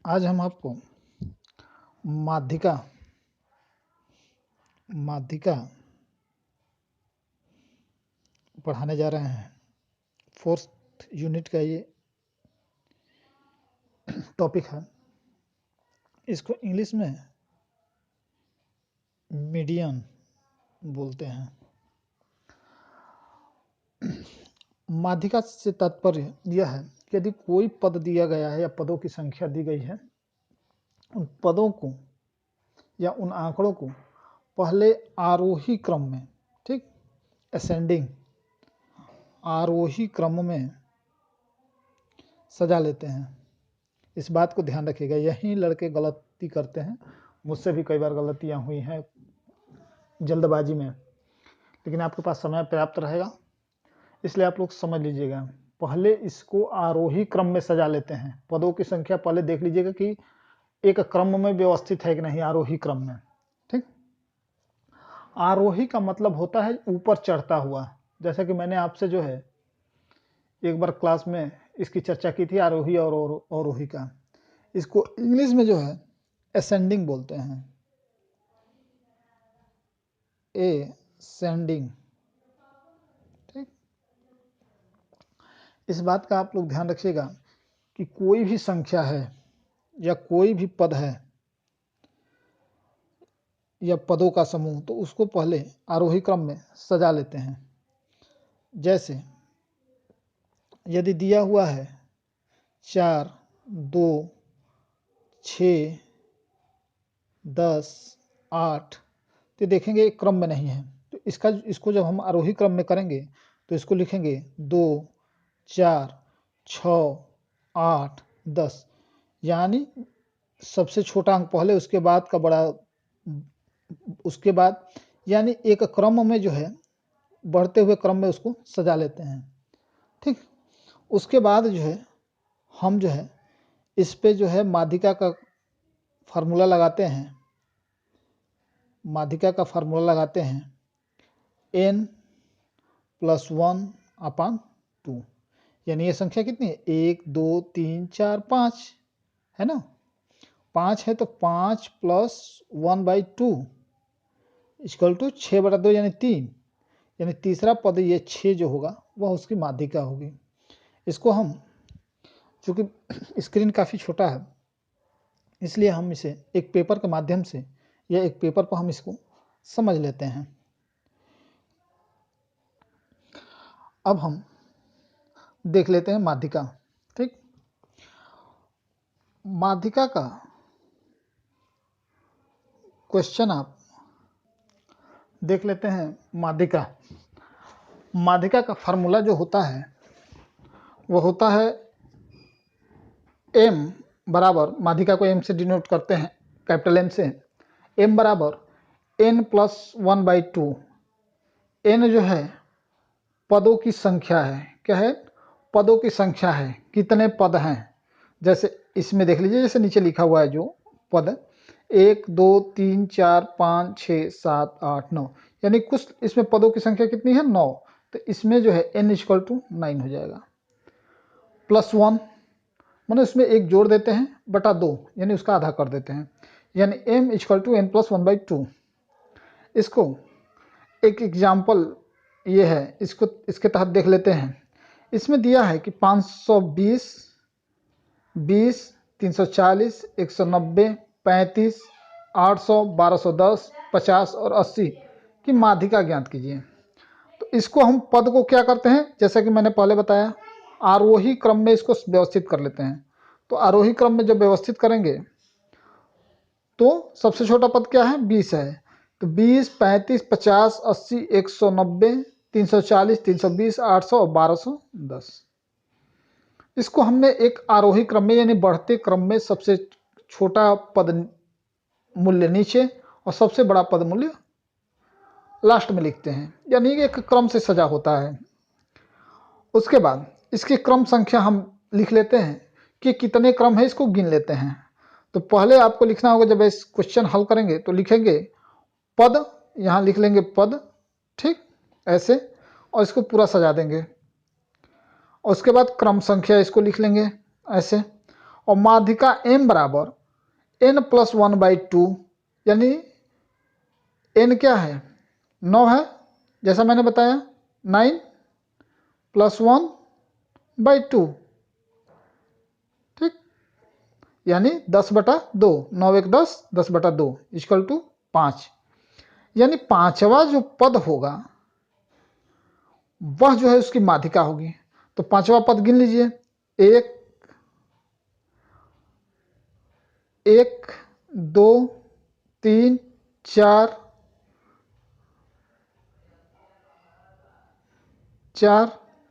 आज हम आपको माध्यिका पढ़ाने जा रहे हैं। 4th यूनिट का ये टॉपिक है। इसको इंग्लिश में मीडियन बोलते हैं। माध्यिका से तात्पर्य यह है कि यदि कोई पद दिया गया है या पदों की संख्या दी गई है, उन पदों को या उन आंकड़ों को पहले आरोही क्रम में, ठीक, असेंडिंग आरोही क्रम में सजा लेते हैं। इस बात को ध्यान रखिएगा, यही लड़के गलती करते हैं। मुझसे भी कई बार गलतियां हुई हैं जल्दबाजी में, लेकिन आपके पास समय पर्याप्त रहेगा, इसलिए आप लोग समझ लीजिएगा। पहले इसको आरोही क्रम में सजा लेते हैं। पदों की संख्या पहले देख लीजिएगा कि एक क्रम में व्यवस्थित है कि नहीं, आरोही क्रम में। ठीक, आरोही का मतलब होता है ऊपर चढ़ता हुआ। जैसा कि मैंने आपसे जो है एक बार क्लास में इसकी चर्चा की थी, आरोही और अवरोही का। इसको इंग्लिश में जो है असेंडिंग बोलते हैं, असेंडिंग। ठीक, इस बात का आप लोग ध्यान रखिएगा कि कोई भी संख्या है या कोई भी पद है या पदों का समूह, तो उसको पहले आरोही क्रम में सजा लेते हैं। जैसे यदि दिया हुआ है 4, 2, 6, 10, 8, तो देखेंगे एक क्रम में नहीं है, तो इसको जब हम आरोही क्रम में करेंगे तो इसको लिखेंगे 2, 4, 6, 8, 10, यानी सबसे छोटा अंक पहले, उसके बाद का बड़ा, उसके बाद, यानी एक क्रम में जो है बढ़ते हुए क्रम में उसको सजा लेते हैं। ठीक, उसके बाद जो है हम जो है इस पे जो है माध्यिका का फार्मूला लगाते हैं। माध्यिका का फार्मूला लगाते हैं n + 1/2, यानी ये संख्या कितनी है, 1, 2, 3, 4, 5 है ना। 5 है तो 5 + 1/2 = 6/2, यानी 3, यानी तीसरा पद ये 6 जो होगा वह उसकी माध्यिका होगी। इसको हम, चूँकि स्क्रीन काफ़ी छोटा है, इसलिए हम इसे एक पेपर के माध्यम से या एक पेपर पर हम इसको समझ लेते हैं। अब हम देख लेते हैं माध्यिका। ठीक, माध्यिका का क्वेश्चन आप देख लेते हैं। माध्यिका का फार्मूला जो होता है वो होता है m बराबर, माध्यिका को m से डिनोट करते हैं, कैपिटल M से। m बराबर n + 1/2। n जो है पदों की संख्या है। क्या है, पदों की संख्या है, कितने पद हैं। जैसे इसमें देख लीजिए, जैसे नीचे लिखा हुआ है जो पद, 1, 2, 3, 4, 5, 6, 7, 8, 9, यानी कुछ इसमें पदों की संख्या कितनी है, 9। तो इसमें जो है n = 9 हो जाएगा। +1 माने उसमें एक जोड़ देते हैं बटा 2, यानी उसका आधा कर देते हैं, यानी m = n + 1/2। इसको एक एग्जाम्पल ये है, इसको इसके तहत देख लेते हैं। इसमें दिया है कि 520, 20, 340, 190, 35, 800, 1210, 50 और 80 की माध्यिका ज्ञात कीजिए। तो इसको हम पद को क्या करते हैं, जैसा कि मैंने पहले बताया, आरोही क्रम में इसको व्यवस्थित कर लेते हैं। तो आरोही क्रम में जब व्यवस्थित करेंगे तो सबसे छोटा पद क्या है, 20 है। तो 20, 35, 50, 80, 190, 340, 320, 800 और 1210। इसको हमने एक आरोही क्रम में, यानी बढ़ते क्रम में सबसे छोटा पद मूल्य नीचे और सबसे बड़ा पद मूल्य लास्ट में लिखते हैं, यानी एक क्रम से सजा होता है। उसके बाद इसकी क्रम संख्या हम लिख लेते हैं कि कितने क्रम है, इसको गिन लेते हैं। तो पहले आपको लिखना होगा, जब इस क्वेश्चन हल करेंगे तो लिखेंगे पद, यहाँ लिख लेंगे पद, ठीक, ऐसे, और इसको पूरा सजा देंगे। और उसके बाद क्रम संख्या इसको लिख लेंगे ऐसे, और माध्यिका m बराबर n+1/2, यानी n क्या है 9 है, जैसा मैंने बताया 9 + 1/2, ठीक, यानी 10/2, 9 1 10, 10/2 = 5। यानी पांचवा जो पद होगा वह जो है उसकी माध्यिका होगी। तो पांचवा पद गिन लीजिए, 1 1 2 3 4 4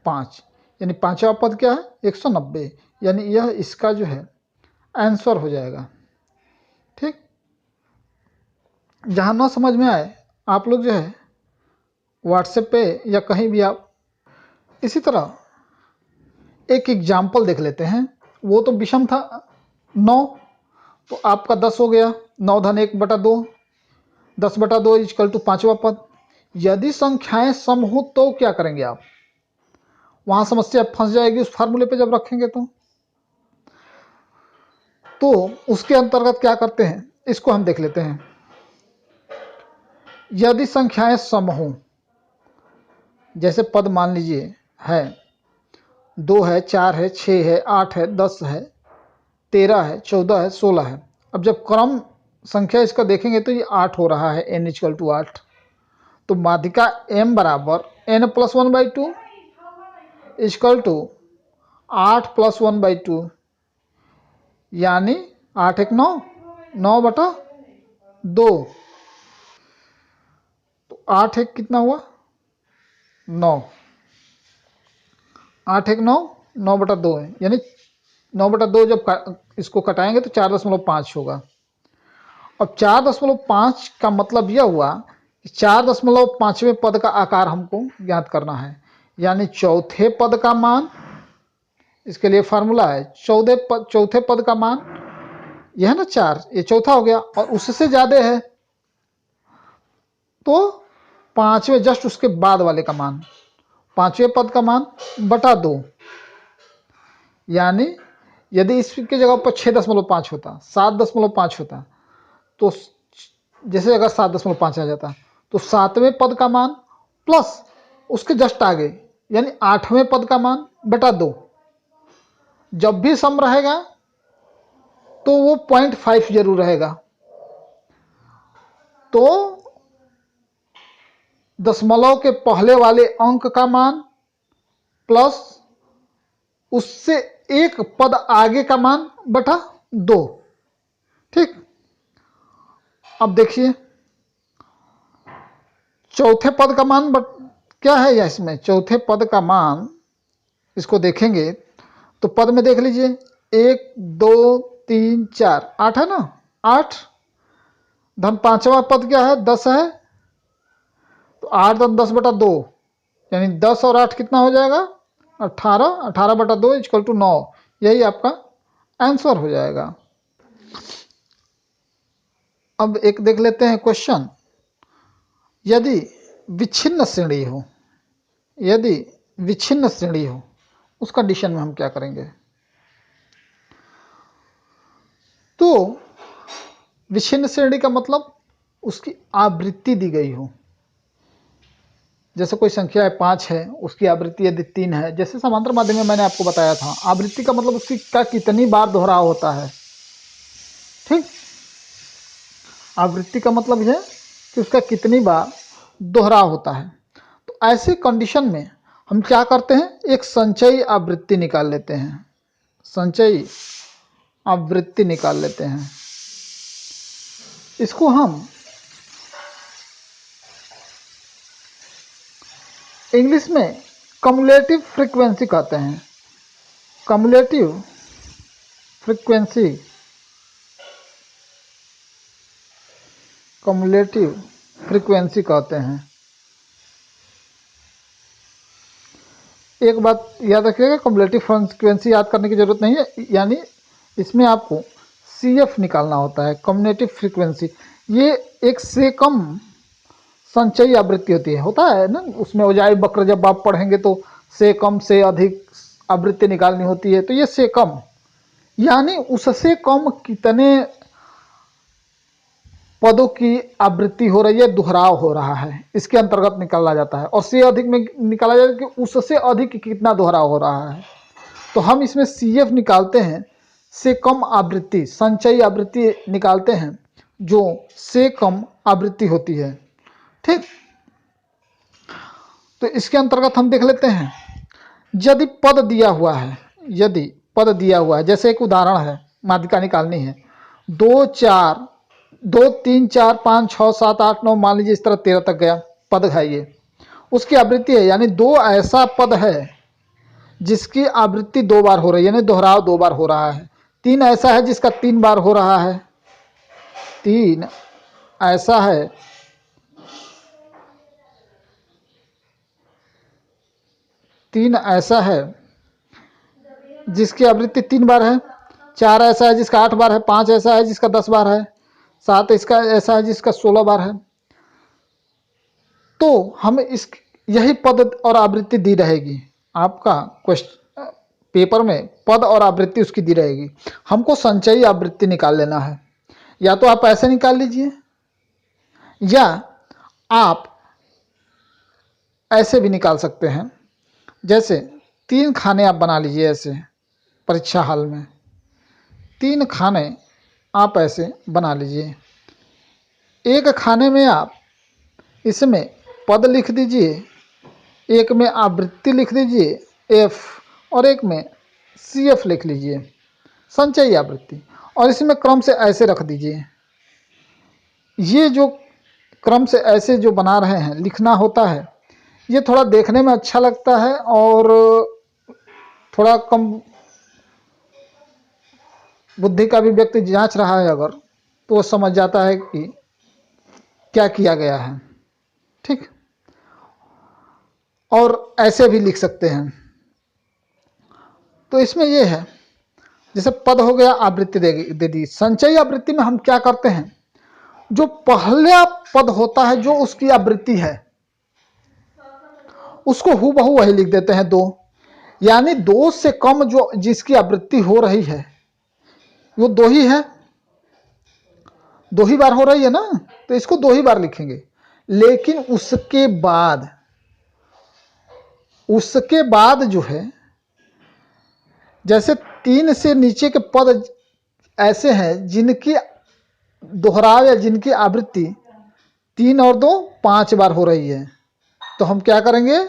5, यानी पांचवा पद क्या है 190, यानी यह इसका जो है आंसर हो जाएगा। ठीक, जहां ना समझ में आए आप लोग जो है व्हाट्सएप पे या कहीं भी आप इसी तरह एक एग्जाम्पल देख लेते हैं। वो तो विषम था 9, तो आपका 10 हो गया, 9 धन 1/2, 10/2 = पांचवा पद। यदि संख्याएं सम हो तो क्या करेंगे आप, वहां समस्या फंस जाएगी उस फार्मूले पे जब रखेंगे तो उसके अंतर्गत क्या करते हैं इसको हम देख लेते हैं। यदि संख्याएं सम हो, जैसे पद मान लीजिए है 2 है, 4 है, 6 है, 8 है, 10 है, 13 है, 14 है, 16 है। अब जब क्रम संख्या इसका देखेंगे तो ये 8 हो रहा है, n = 8। तो माध्यिका m बराबर n+1/2 = 8 + 1/2, यानी 8 1 9, 9/2। तो 8 1 कितना हुआ 9, 8 1 9, 9/2 है, यानी 9/2 जब इसको कटाएंगे तो 4.5 होगा। अब 4.5 का मतलब यह हुआ कि 4.5वें पद का आकार हमको ज्ञात करना है, यानी चौथे पद का मान, इसके लिए फार्मूला है चौथे पद का मान यह है ना 4, ये चौथा हो गया और उससे ज्यादा है तो पांचवें जस्ट उसके बाद वाले का मान, पांचवें पद का मान बटा 2, यानी यदि इसकी जगह पर 6.5 होता, 7.5 होता, तो जैसे अगर 7.5 आ जाता तो सातवें पद का मान प्लस उसके जस्ट आगे यानी 8वें पद का मान बटा 2। जब भी सम रहेगा तो वो 0.5 जरूर रहेगा। तो दशमलव के पहले वाले अंक का मान प्लस उससे एक पद आगे का मान बटा 2। ठीक, अब देखिए चौथे पद का मान क्या है या इसमें चौथे पद का मान इसको देखेंगे तो पद में देख लीजिए 1 2 3 4 8 है ना, 8 धन पांचवा पद क्या है 10 है, तो 8 धन 10/2, यानी 10 और 8 कितना हो जाएगा 18, 18/2 = 9, यही आपका आंसर हो जाएगा। अब एक देख लेते हैं क्वेश्चन, यदि विच्छिन्न श्रेणी हो, यदि विच्छिन्न श्रेणी हो उस कंडीशन में हम क्या करेंगे। तो विच्छिन्न श्रेणी का मतलब उसकी आवृत्ति दी गई हो, जैसे कोई संख्या है 5 है, उसकी आवृत्ति यदि 3 है, जैसे समांतर माध्यम में मैंने आपको बताया था, आवृत्ति का मतलब उसकी का कितनी बार दोहराव होता है। ठीक, आवृत्ति का मतलब है कि उसका कितनी बार दोहराव होता है। तो ऐसे कंडीशन में हम क्या करते हैं, एक संचयी आवृत्ति निकाल लेते हैं, संचयी आवृत्ति निकाल लेते हैं। इसको हम इंग्लिश में कम्युलेटिव फ्रीक्वेंसी कहते हैं, कम्युलेटिव फ्रीक्वेंसी, कम्युलेटिव फ्रीक्वेंसी कहते हैं। एक बात याद रखिएगा, कम्युलेटिव फ्रीक्वेंसी याद करने की जरूरत नहीं है, यानी इसमें आपको CF निकालना होता है, कम्युलेटिव फ्रीक्वेंसी। ये एक से कम संचयी आवृत्ति होती है, होता है ना उसमें औजाई वक्र जब आप पढ़ेंगे तो से कम से अधिक आवृत्ति निकालनी होती है, तो ये से कम यानी उससे कम कितने पदों की आवृत्ति हो रही है, दोहराव हो रहा है, इसके अंतर्गत निकाला जाता है। और से अधिक में निकाला जाता है कि उससे अधिक कितना दोहराव हो रहा है। तो हम इसमें CF निकालते हैं, से कम आवृत्ति, संचयी आवृत्ति निकालते हैं जो से कम आवृत्ति होती है। ठीक, तो इसके अंतर्गत हम देख लेते हैं, यदि पद दिया हुआ है, यदि पद दिया हुआ है, जैसे एक उदाहरण है, माध्यिका निकालनी है, 2 4 2 3 4 5 6 7 8 9, मान लीजिए इस तरह 13 तक गया पद है, ये उसकी आवृत्ति है। यानी 2 ऐसा पद है जिसकी आवृत्ति 2 बार हो रही है, यानी दोहराव 2 बार हो रहा है। 3 ऐसा है जिसका 3 बार हो रहा है, 3 ऐसा है जिसकी आवृत्ति 3 बार है, 4 ऐसा है जिसका 8 बार है, 5 ऐसा है जिसका 10 बार है, 7 इसका ऐसा है जिसका 16 बार है। तो हमें इस यही पद और आवृत्ति दी रहेगी, आपका क्वेश्चन पेपर में पद और आवृत्ति उसकी दी रहेगी। हमको संचयी आवृत्ति निकाल लेना है। या तो आप ऐसे निकाल लीजिए, या आप ऐसे भी निकाल सकते हैं। जैसे 3 खाने आप बना लीजिए, ऐसे परीक्षा हॉल में 3 खाने आप ऐसे बना लीजिए। एक खाने में आप इसमें पद लिख दीजिए, एक में आवृत्ति लिख दीजिए F, और एक में CF लिख लीजिए, संचयी आवृत्ति, और इसमें क्रम से ऐसे रख दीजिए। ये जो क्रम से ऐसे जो बना रहे हैं, लिखना होता है, ये थोड़ा देखने में अच्छा लगता है, और थोड़ा कम बुद्धि का भी व्यक्ति जांच रहा है अगर, तो वो समझ जाता है कि क्या किया गया है। ठीक, और ऐसे भी लिख सकते हैं। तो इसमें ये है, जैसे पद हो गया, आवृत्ति दे दी। संचयी आवृत्ति में हम क्या करते हैं, जो पहला पद होता है जो उसकी आवृत्ति है, उसको हूबहू वही लिख देते हैं 2। यानी 2 से कम जो जिसकी आवृत्ति हो रही है वो 2 ही है, 2 ही बार हो रही है ना, तो इसको 2 ही बार लिखेंगे। लेकिन उसके बाद जो है, जैसे 3 से नीचे के पद ऐसे हैं जिनकी दोहराव या जिनकी आवृत्ति 3 और 2 5 बार हो रही है, तो हम क्या करेंगे,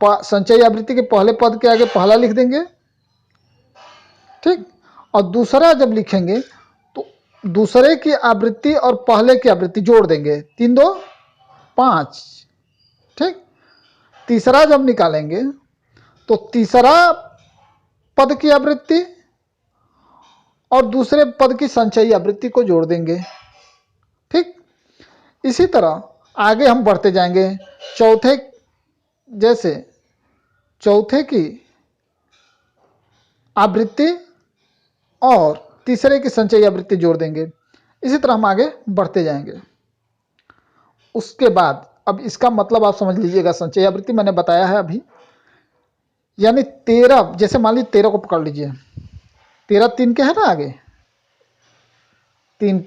संचयी आवृत्ति के पहले पद के आगे पहला लिख देंगे। ठीक, और दूसरा जब लिखेंगे तो दूसरे की आवृत्ति और पहले की आवृत्ति जोड़ देंगे, 3 2 5। ठीक, तीसरा जब निकालेंगे तो तीसरा पद की आवृत्ति और दूसरे पद की संचयी आवृत्ति को जोड़ देंगे। ठीक, इसी तरह आगे हम बढ़ते जाएंगे। चौथे की आवृत्ति और तीसरे की संचयी आवृत्ति जोड़ देंगे। इसी तरह हम आगे बढ़ते जाएंगे। उसके बाद अब इसका मतलब आप समझ लीजिएगा, संचयी आवृत्ति मैंने बताया है अभी, यानी 13, जैसे मान लीजिए 13 को पकड़ लीजिए, 13 3 के है ना आगे, 3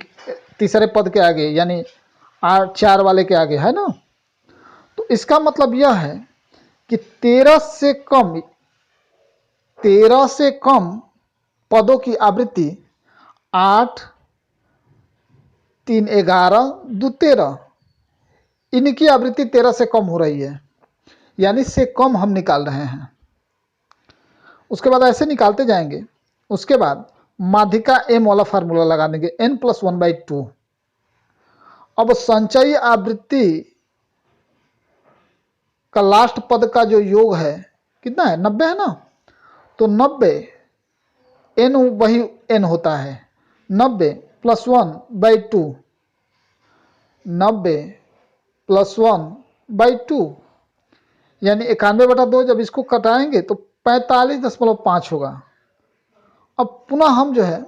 तीसरे पद के आगे, यानी 8 4 वाले के आगे है ना। तो इसका मतलब यह है कि 13 से कम पदों की आवृत्ति 8 3 11 2 13, इनकी आवृत्ति 13 से कम हो रही है, यानी से कम हम निकाल रहे हैं। उसके बाद ऐसे निकालते जाएंगे। उसके बाद माध्यिका M वाला फार्मूला लगा देंगे, n+1/2। अब संचयी आवृत्ति का लास्ट पद का जो योग है कितना है, 90 है ना, तो 90 n वही n होता है, 90 + 1/2, 90 + 1/2, यानी 91/2। जब इसको कटाएंगे तो 45.5 होगा। अब पुनः हम जो है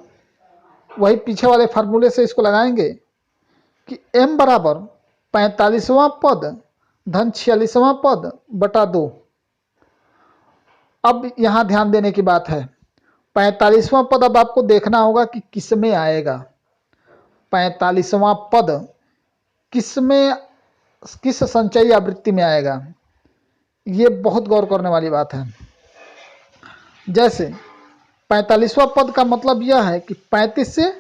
वही पीछे वाले फार्मूले से इसको लगाएंगे कि m बराबर 45वां पद धन 46वां पद बटा 2। अब यहाँ ध्यान देने की बात है, 45वां पद अब आपको देखना होगा कि किस में आएगा। 45वां पद किस में, किस संचयी आवृत्ति में आएगा, ये बहुत गौर करने वाली बात है। जैसे 45वां पद का मतलब यह है कि 35 से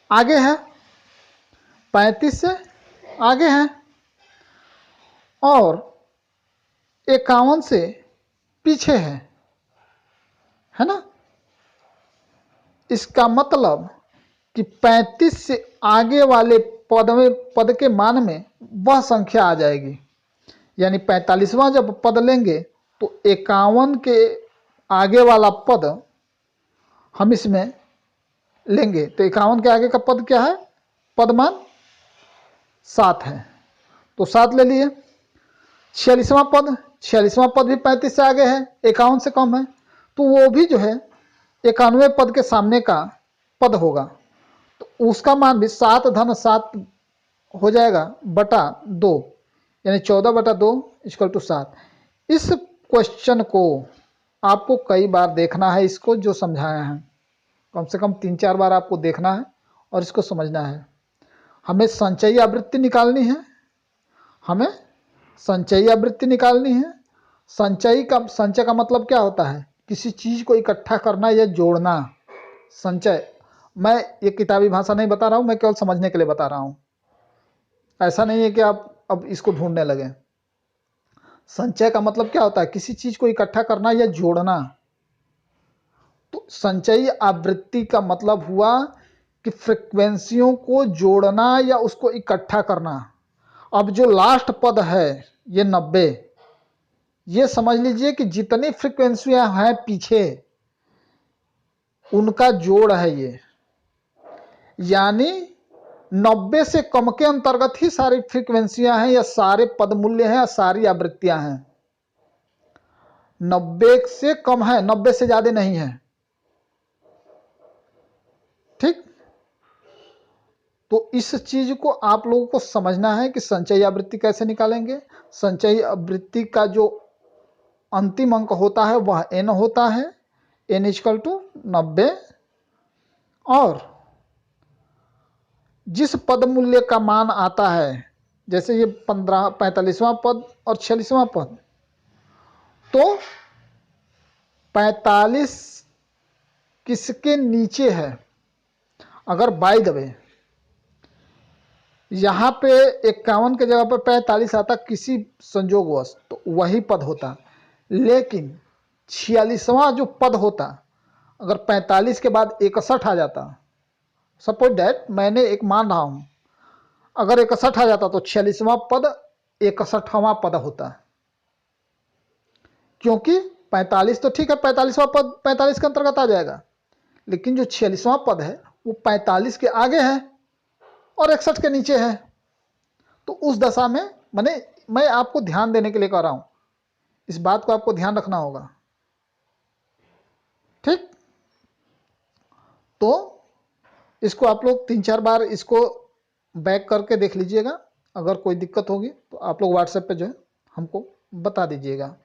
आगे है, 35 से आगे है और 51 से पीछे है ना। इसका मतलब कि 35 से आगे वाले पद के मान में वह संख्या आ जाएगी। यानी 45वां जब पद लेंगे तो 51 के आगे वाला पद हम इसमें लेंगे। तो 51 के आगे का पद क्या है, पदमान 7 है, तो 7 ले लिए। 46वां पद भी 35 से आगे है, 51 से कम है, तो वो भी जो है 91वें पद के सामने का पद होगा, तो उसका मान भी 7 धन 7 हो जाएगा बटा 2, यानी 14 बटा 2 इक्वल टू 7। इस क्वेश्चन को आपको कई बार देखना है, इसको जो समझाया है कम से कम 3-4 बार आपको देखना है और इसको समझना है। हमें संचयी आवृत्ति निकालनी है, हमें संचयी आवृत्ति निकालनी है। संचय का मतलब क्या होता है, किसी चीज को इकट्ठा करना या जोड़ना। संचय, मैं ये किताबी भाषा नहीं बता रहा हूं, मैं केवल समझने के लिए बता रहा हूं। ऐसा नहीं है कि आप अब इसको ढूंढने लगे। संचय का मतलब क्या होता है, किसी चीज को इकट्ठा करना या जोड़ना। तो संचयी आवृत्ति का मतलब हुआ कि फ्रीक्वेंसियों को जोड़ना या उसको इकट्ठा करना। अब जो लास्ट पद है ये 90, ये समझ लीजिए कि जितनी फ्रीक्वेंसियां हैं पीछे उनका जोड़ है ये, यानी 90 से कम के अंतर्गत ही सारी फ्रीक्वेंसियां हैं या सारे पद मूल्य हैं या सारी आवृत्तियां हैं। 90 से कम है, 90 से ज्यादा नहीं है, ठीक। तो इस चीज को आप लोगों को समझना है कि संचयी आवृत्ति कैसे निकालेंगे। संचयी आवृत्ति का जो अंतिम अंक होता है वह n होता है, n इक्वल टू 90, और जिस पद मूल्य का मान आता है, जैसे ये 45वां पद और 46वां पद, तो 45 किसके नीचे है। अगर बाय द वे यहाँ पे 51 के जगह पर 45 आता किसी संयोगवश, तो वही पद होता। लेकिन 46वां जो पद होता, अगर 45 के बाद 61 आ जाता, सपोज दैट मैंने एक मान रहा हूं, अगर 61 आ जाता तो 46वां पद 61वां पद होता। क्योंकि 45 तो ठीक है, 45वां पद 45 के अंतर्गत आ जाएगा, लेकिन जो 46वां पद है वो 45 के आगे है और 61 के नीचे है। तो उस दशा में मैं आपको ध्यान देने के लिए कह रहा हूं, इस बात को आपको ध्यान रखना होगा, ठीक। तो इसको आप लोग 3-4 बार इसको बैक करके देख लीजिएगा। अगर कोई दिक्कत होगी तो आप लोग व्हाट्सएप पे जो है हमको बता दीजिएगा।